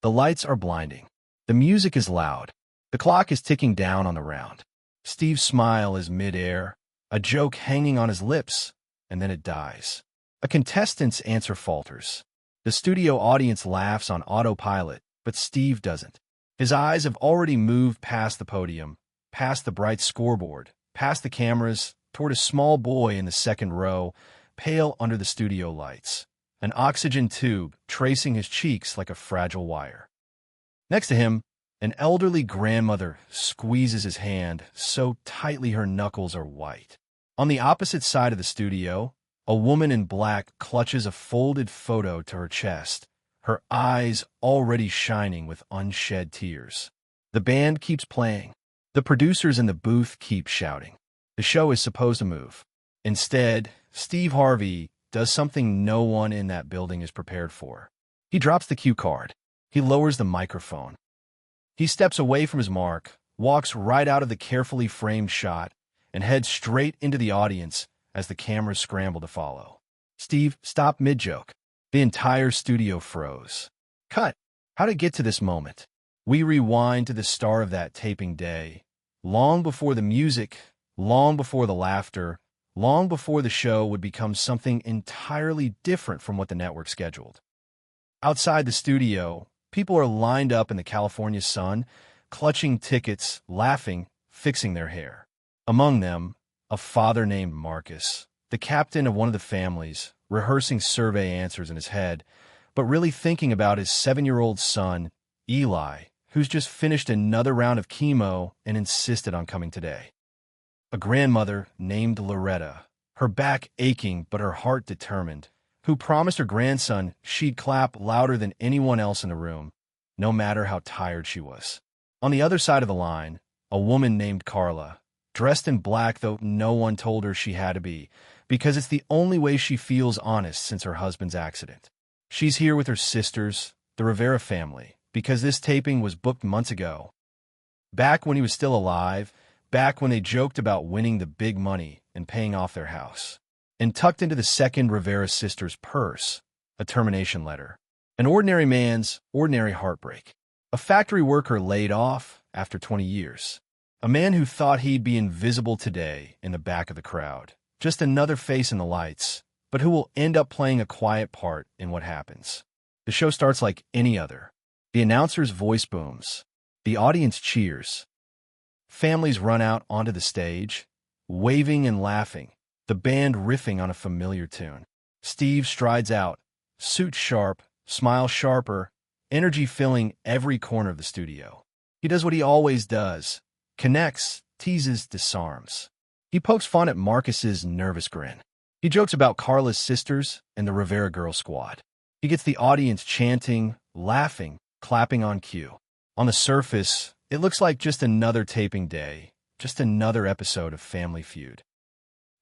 The lights are blinding. The music is loud. The clock is ticking down on the round. Steve's smile is mid-air, a joke hanging on his lips, and then it dies. A contestant's answer falters. The studio audience laughs on autopilot, but Steve doesn't. His eyes have already moved past the podium, past the bright scoreboard, past the cameras, toward a small boy in the second row, pale under the studio lights, an oxygen tube tracing his cheeks like a fragile wire. Next to him, an elderly grandmother squeezes his hand so tightly her knuckles are white. On the opposite side of the studio, a woman in black clutches a folded photo to her chest, her eyes already shining with unshed tears. The band keeps playing. The producers in the booth keep shouting. The show is supposed to move. Instead, Steve Harvey does something no one in that building is prepared for. He drops the cue card. He lowers the microphone. He steps away from his mark, walks right out of the carefully framed shot, and heads straight into the audience as the cameras scramble to follow. Steve stopped mid-joke. The entire studio froze. Cut. How'd it get to this moment? We rewind to the start of that taping day, long before the music, long before the laughter, long before the show would become something entirely different from what the network scheduled. Outside the studio, people are lined up in the California sun, clutching tickets, laughing, fixing their hair. Among them, a father named Marcus, the captain of one of the families, rehearsing survey answers in his head, but really thinking about his 7-year-old son, Eli, who's just finished another round of chemo and insisted on coming today. A grandmother named Loretta, her back aching but her heart determined, who promised her grandson she'd clap louder than anyone else in the room, no matter how tired she was. On the other side of the line, a woman named Carla, dressed in black though no one told her she had to be, because it's the only way she feels honest since her husband's accident. She's here with her sisters, the Rivera family, because this taping was booked months ago. Back when he was still alive, back when they joked about winning the big money and paying off their house. And tucked into the second Rivera sister's purse, a termination letter. An ordinary man's ordinary heartbreak. A factory worker laid off after 20 years. A man who thought he'd be invisible today in the back of the crowd. Just another face in the lights, but who will end up playing a quiet part in what happens. The show starts like any other. The announcer's voice booms. The audience cheers. Families run out onto the stage, waving and laughing, the band riffing on a familiar tune. Steve strides out, suit sharp, smile sharper, energy filling every corner of the studio. He does what he always does. Connects, teases, disarms. He pokes fun at Marcus's nervous grin. He jokes about Carla's sisters and the Rivera Girl Squad. He gets the audience chanting, laughing, clapping on cue. On the surface, it looks like just another taping day, just another episode of Family Feud.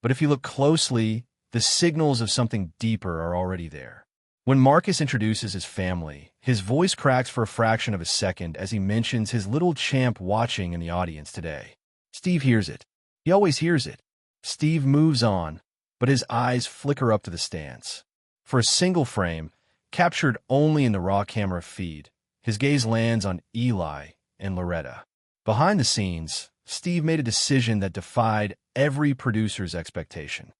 But if you look closely, the signals of something deeper are already there. When Marcus introduces his family, his voice cracks for a fraction of a second as he mentions his little champ watching in the audience today. Steve hears it. He always hears it. Steve moves on, but his eyes flicker up to the stands. For a single frame, captured only in the raw camera feed, his gaze lands on Eli and Loretta. Behind the scenes, Steve made a decision that defied every producer's expectation.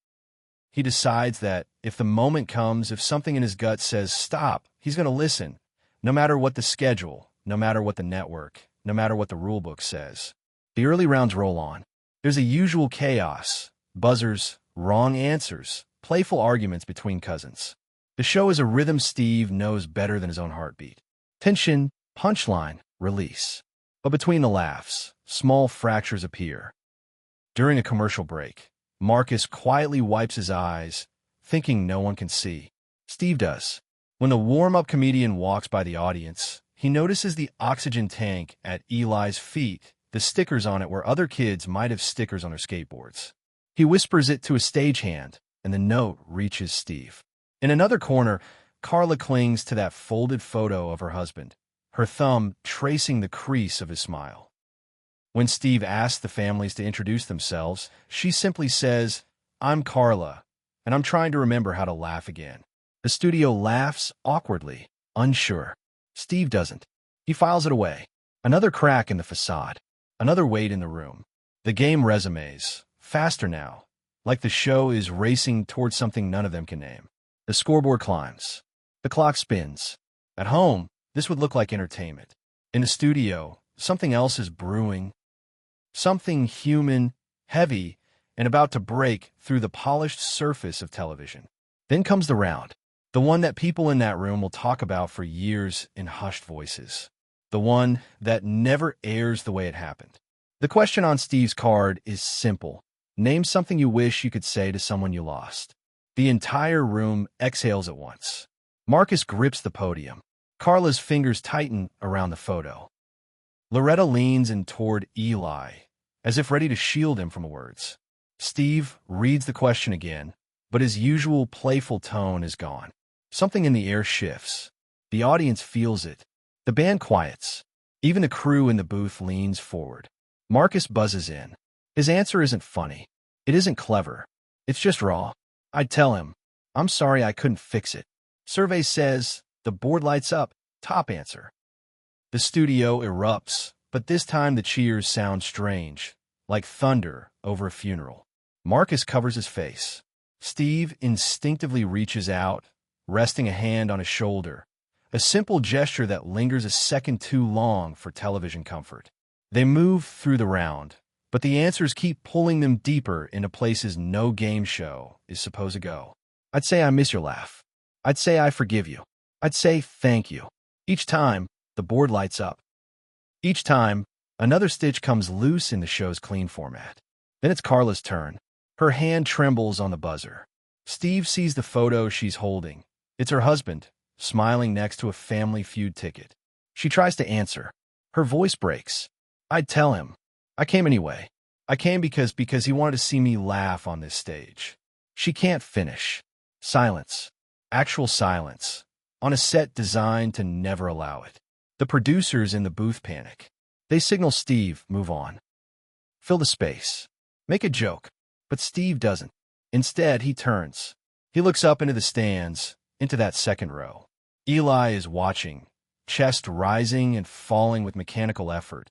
He decides that if the moment comes, if something in his gut says stop, he's going to listen, no matter what the schedule, no matter what the network, no matter what the rulebook says. The early rounds roll on. There's a usual chaos, buzzers, wrong answers, playful arguments between cousins. The show is a rhythm Steve knows better than his own heartbeat. Tension, punchline, release. But between the laughs, small fractures appear. During a commercial break, Marcus quietly wipes his eyes, thinking no one can see. Steve does. When the warm-up comedian walks by the audience, he notices the oxygen tank at Eli's feet, the stickers on it where other kids might have stickers on their skateboards. He whispers it to a stagehand, and the note reaches Steve. In another corner, Carla clings to that folded photo of her husband, her thumb tracing the crease of his smile. When Steve asks the families to introduce themselves, she simply says, "I'm Carla, and I'm trying to remember how to laugh again." The studio laughs awkwardly, unsure. Steve doesn't. He files it away. Another crack in the facade. Another wait in the room. The game resumes. Faster now. Like the show is racing towards something none of them can name. The scoreboard climbs. The clock spins. At home, this would look like entertainment. In the studio, something else is brewing. Something human, heavy, and about to break through the polished surface of television. Then comes the round. The one that people in that room will talk about for years in hushed voices. The one that never airs the way it happened. The question on Steve's card is simple. Name something you wish you could say to someone you lost. The entire room exhales at once. Marcus grips the podium. Carla's fingers tighten around the photo. Loretta leans in toward Eli, as if ready to shield him from words. Steve reads the question again, but his usual playful tone is gone. Something in the air shifts. The audience feels it. The band quiets. Even the crew in the booth leans forward. Marcus buzzes in. His answer isn't funny. It isn't clever. It's just raw. I'd tell him, I'm sorry I couldn't fix it. Survey says, the board lights up. Top answer. The studio erupts, but this time the cheers sound strange, like thunder over a funeral. Marcus covers his face. Steve instinctively reaches out, resting a hand on his shoulder, a simple gesture that lingers a second too long for television comfort. They move through the round, but the answers keep pulling them deeper into places no game show is supposed to go. I'd say I miss your laugh. I'd say I forgive you. I'd say thank you. Each time, the board lights up. Each time, another stitch comes loose in the show's clean format. Then it's Carla's turn. Her hand trembles on the buzzer. Steve sees the photo she's holding. It's her husband, smiling next to a Family Feud ticket. She tries to answer. Her voice breaks. I'd tell him. I came anyway. I came because he wanted to see me laugh on this stage. She can't finish. Silence. Actual silence. On a set designed to never allow it. The producers in the booth panic. They signal Steve, move on. Fill the space. Make a joke. But Steve doesn't. Instead, he turns. He looks up into the stands, into that second row. Eli is watching, chest rising and falling with mechanical effort,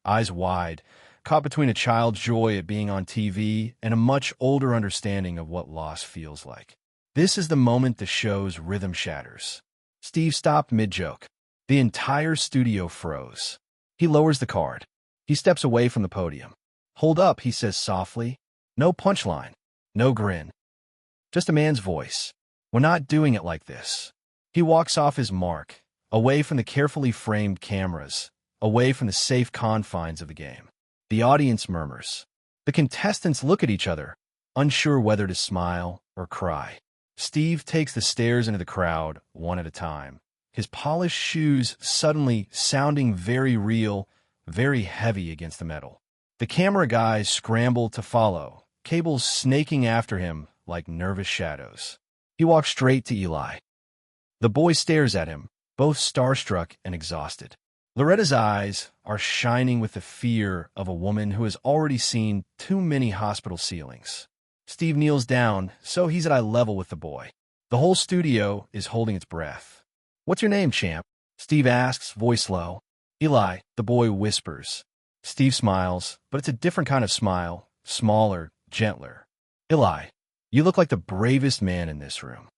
eyes wide, caught between a child's joy at being on TV and a much older understanding of what loss feels like. This is the moment the show's rhythm shatters. Steve stopped mid-joke. The entire studio froze. He lowers the card. He steps away from the podium. Hold up, he says softly. No punchline. No grin. Just a man's voice. We're not doing it like this. He walks off his mark, away from the carefully framed cameras, away from the safe confines of the game. The audience murmurs. The contestants look at each other, unsure whether to smile or cry. Steve takes the stairs into the crowd, one at a time. His polished shoes suddenly sounding very real, very heavy against the metal. The camera guys scramble to follow, cables snaking after him like nervous shadows. He walks straight to Eli. The boy stares at him, both starstruck and exhausted. Loretta's eyes are shining with the fear of a woman who has already seen too many hospital ceilings. Steve kneels down, so he's at eye level with the boy. The whole studio is holding its breath. What's your name, champ? Steve asks, voice low. Eli, the boy whispers. Steve smiles, but it's a different kind of smile, smaller, gentler. Eli, you look like the bravest man in this room.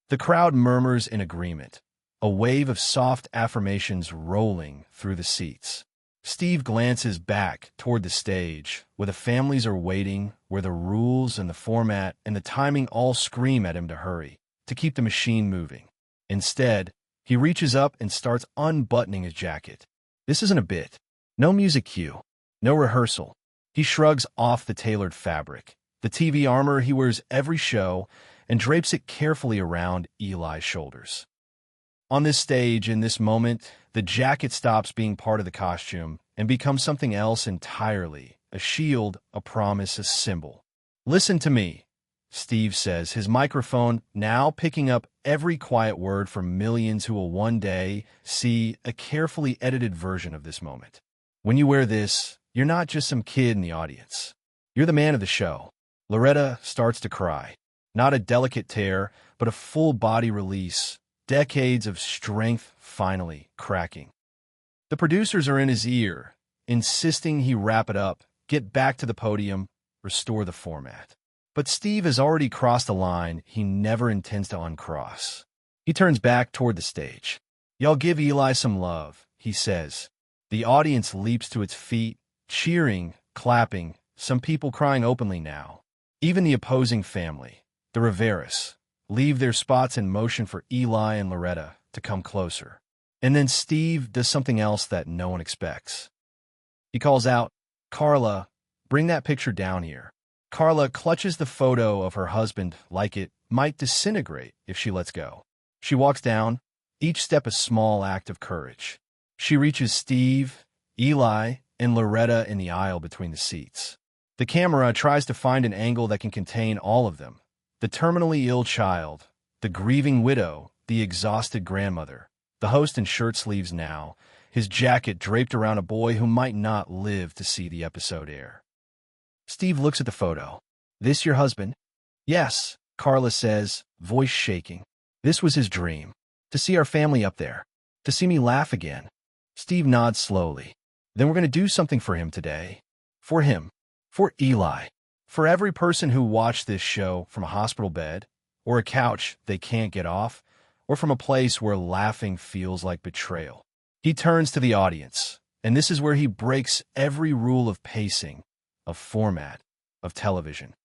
The crowd murmurs in agreement, a wave of soft affirmations rolling through the seats. Steve glances back toward the stage, where the families are waiting, where the rules and the format and the timing all scream at him to hurry, to keep the machine moving. Instead, he reaches up and starts unbuttoning his jacket. This isn't a bit. No music cue. No rehearsal. He shrugs off the tailored fabric, the TV armor he wears every show, and drapes it carefully around Eli's shoulders. On this stage, in this moment, the jacket stops being part of the costume and becomes something else entirely, a shield, a promise, a symbol. Listen to me, Steve says, his microphone now picking up every quiet word from millions who will one day see a carefully edited version of this moment. When you wear this, you're not just some kid in the audience. You're the man of the show. Loretta starts to cry. Not a delicate tear, but a full body release, decades of strength finally cracking. The producers are in his ear, insisting he wrap it up, get back to the podium, restore the format. But Steve has already crossed a line he never intends to uncross. He turns back toward the stage. "Y'all give Eli some love," he says. The audience leaps to its feet, cheering, clapping, some people crying openly now. Even the opposing family, the Riveras, leave their spots in motion for Eli and Loretta to come closer. And then Steve does something else that no one expects. He calls out, "Carla, bring that picture down here." Carla clutches the photo of her husband like it might disintegrate if she lets go. She walks down, each step a small act of courage. She reaches Steve, Eli, and Loretta in the aisle between the seats. The camera tries to find an angle that can contain all of them. The terminally ill child, the grieving widow, the exhausted grandmother, the host in shirt sleeves now, his jacket draped around a boy who might not live to see the episode air. Steve looks at the photo. "This your husband?" "Yes," Carla says, voice shaking. "This was his dream, to see our family up there, to see me laugh again." Steve nods slowly. "Then we're going to do something for him today. For him. For Eli. For every person who watched this show from a hospital bed, or a couch they can't get off, or from a place where laughing feels like betrayal." He turns to the audience, and this is where he breaks every rule of pacing, of format, of television.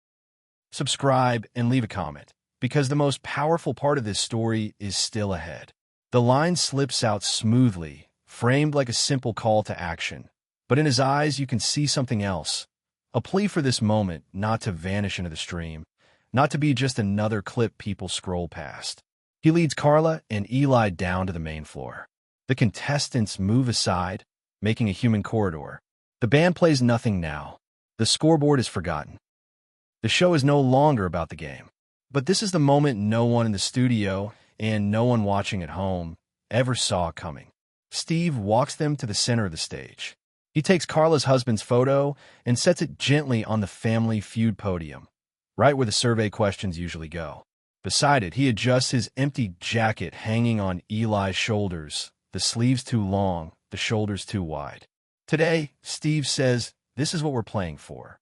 Subscribe and leave a comment, because the most powerful part of this story is still ahead. The line slips out smoothly, framed like a simple call to action, but in his eyes you can see something else, a plea for this moment not to vanish into the stream, not to be just another clip people scroll past. He leads Carla and Eli down to the main floor. The contestants move aside, making a human corridor. The band plays nothing now. The scoreboard is forgotten. The show is no longer about the game. But this is the moment no one in the studio and no one watching at home ever saw coming. Steve walks them to the center of the stage. He takes Carla's husband's photo and sets it gently on the Family Feud podium, right where the survey questions usually go. Beside it, he adjusts his empty jacket hanging on Eli's shoulders, the sleeves too long, the shoulders too wide. Today, Steve says, this is what we're playing for.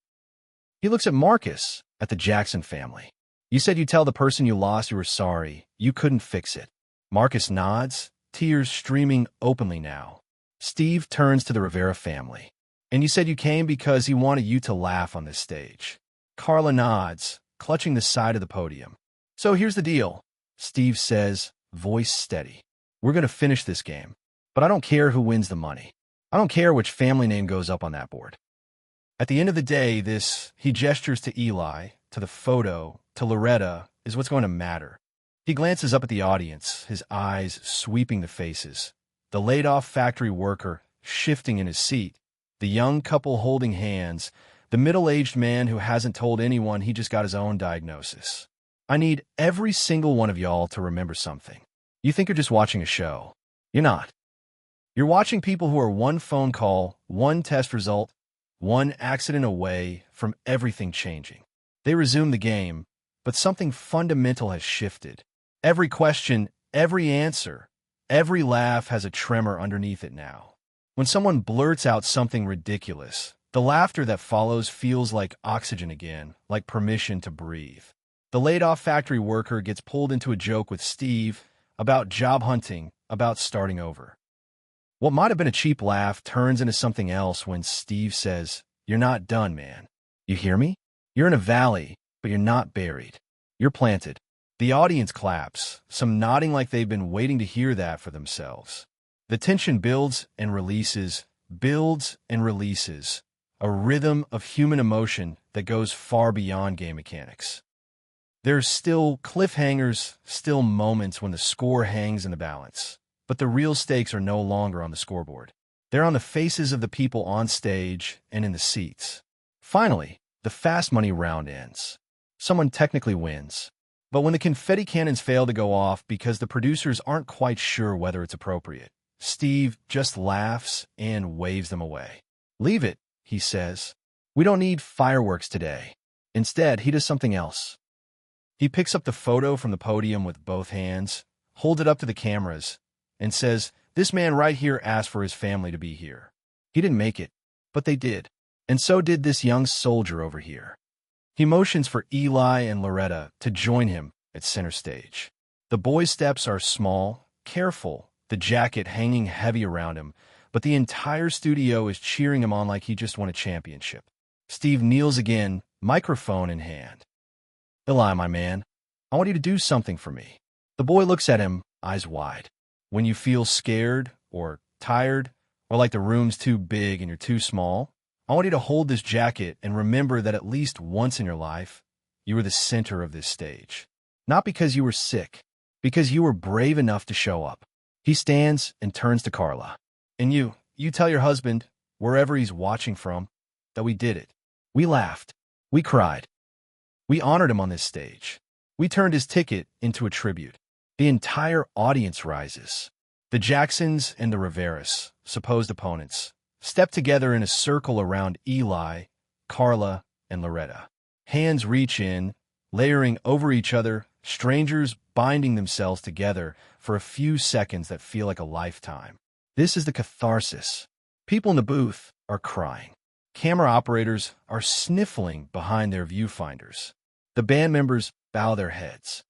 He looks at Marcus, at the Jackson family. "You said you'd tell the person you lost you were sorry. You couldn't fix it." Marcus nods, tears streaming openly now. Steve turns to the Rivera family. "And you said you came because he wanted you to laugh on this stage." Carla nods, clutching the side of the podium. "So here's the deal," Steve says, voice steady. "We're going to finish this game, but I don't care who wins the money. I don't care which family name goes up on that board. At the end of the day, he gestures to Eli, to the photo, to Loretta, is what's going to matter." He glances up at the audience, his eyes sweeping the faces. The laid-off factory worker shifting in his seat, the young couple holding hands, the middle-aged man who hasn't told anyone he just got his own diagnosis. I need every single one of y'all to remember something. You think you're just watching a show. You're not. You're watching people who are one phone call, one test result, one accident away from everything changing. They resume the game, but something fundamental has shifted. Every question, every answer, every laugh has a tremor underneath it now. When someone blurts out something ridiculous, the laughter that follows feels like oxygen again, like permission to breathe. The laid-off factory worker gets pulled into a joke with Steve about job hunting, about starting over. What might have been a cheap laugh turns into something else when Steve says, "You're not done, man. You hear me? You're in a valley, but you're not buried. You're planted." The audience claps, some nodding like they've been waiting to hear that for themselves. The tension builds and releases, a rhythm of human emotion that goes far beyond game mechanics. There's still cliffhangers, still moments when the score hangs in the balance. But the real stakes are no longer on the scoreboard. They're on the faces of the people on stage and in the seats. Finally, the fast money round ends. Someone technically wins. But when the confetti cannons fail to go off because the producers aren't quite sure whether it's appropriate, Steve just laughs and waves them away. "Leave it," he says. "We don't need fireworks today." Instead, he does something else. He picks up the photo from the podium with both hands, holds it up to the cameras, and says, "This man right here asked for his family to be here. He didn't make it, but they did. And so did this young soldier over here." He motions for Eli and Loretta to join him at center stage. The boy's steps are small, careful, the jacket hanging heavy around him, but the entire studio is cheering him on like he just won a championship. Steve kneels again, microphone in hand. "Eli, my man, I want you to do something for me." The boy looks at him, eyes wide. "When you feel scared or tired, or like the room's too big and you're too small, I want you to hold this jacket and remember that at least once in your life, you were the center of this stage. Not because you were sick, because you were brave enough to show up." He stands and turns to Carla. "And you tell your husband, wherever he's watching from, that we did it. We laughed. We cried. We honored him on this stage. We turned his ticket into a tribute." The entire audience rises. The Jacksons and the Riveras, supposed opponents, step together in a circle around Eli, Carla, and Loretta. Hands reach in, layering over each other, strangers binding themselves together for a few seconds that feel like a lifetime. This is the catharsis. People in the booth are crying. Camera operators are sniffling behind their viewfinders. The band members bow their heads.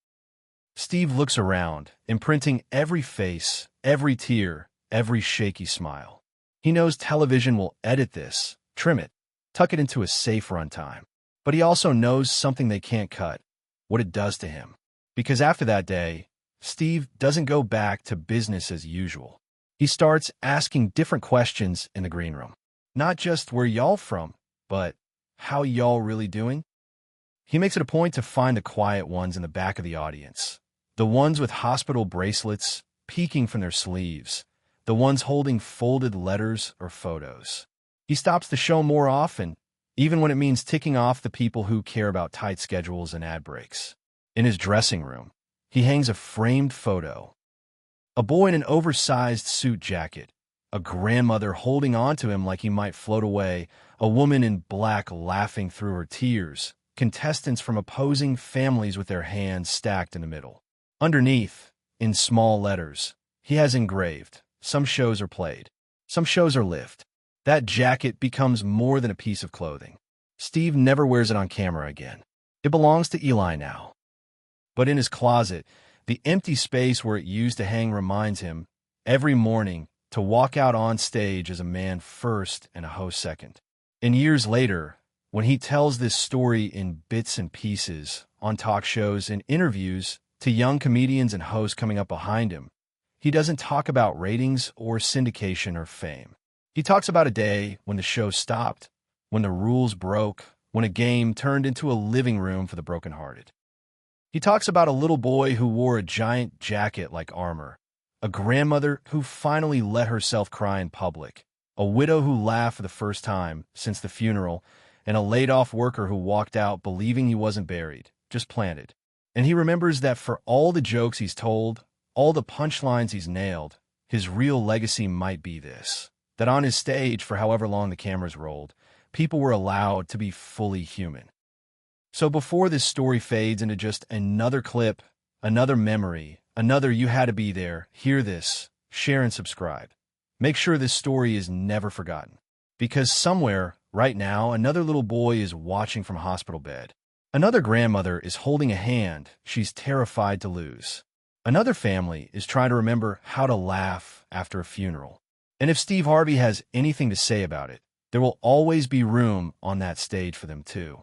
Steve looks around, imprinting every face, every tear, every shaky smile. He knows television will edit this, trim it, tuck it into a safe runtime. But he also knows something they can't cut, what it does to him. Because after that day, Steve doesn't go back to business as usual. He starts asking different questions in the green room. Not just where y'all from, but how y'all really doing? He makes it a point to find the quiet ones in the back of the audience. The ones with hospital bracelets peeking from their sleeves. The ones holding folded letters or photos. He stops the show more often, even when it means ticking off the people who care about tight schedules and ad breaks. In his dressing room, he hangs a framed photo. A boy in an oversized suit jacket, a grandmother holding on to him like he might float away, a woman in black laughing through her tears, contestants from opposing families with their hands stacked in the middle. Underneath, in small letters, he has engraved, "Some shows are played, some shows are lived." That jacket becomes more than a piece of clothing. Steve never wears it on camera again. It belongs to Eli now. But in his closet, the empty space where it used to hang reminds him, every morning, to walk out on stage as a man first and a host second. And years later, when he tells this story in bits and pieces, on talk shows and interviews, to young comedians and hosts coming up behind him, he doesn't talk about ratings or syndication or fame. He talks about a day when the show stopped, when the rules broke, when a game turned into a living room for the brokenhearted. He talks about a little boy who wore a giant jacket like armor, a grandmother who finally let herself cry in public, a widow who laughed for the first time since the funeral, and a laid-off worker who walked out believing he wasn't buried, just planted. And he remembers that for all the jokes he's told, all the punchlines he's nailed, his real legacy might be this: that on his stage, for however long the cameras rolled, people were allowed to be fully human. So before this story fades into just another clip, another memory, another "you had to be there," hear this, share and subscribe. Make sure this story is never forgotten. Because somewhere, right now, another little boy is watching from a hospital bed. Another grandmother is holding a hand she's terrified to lose. Another family is trying to remember how to laugh after a funeral. And if Steve Harvey has anything to say about it, there will always be room on that stage for them too.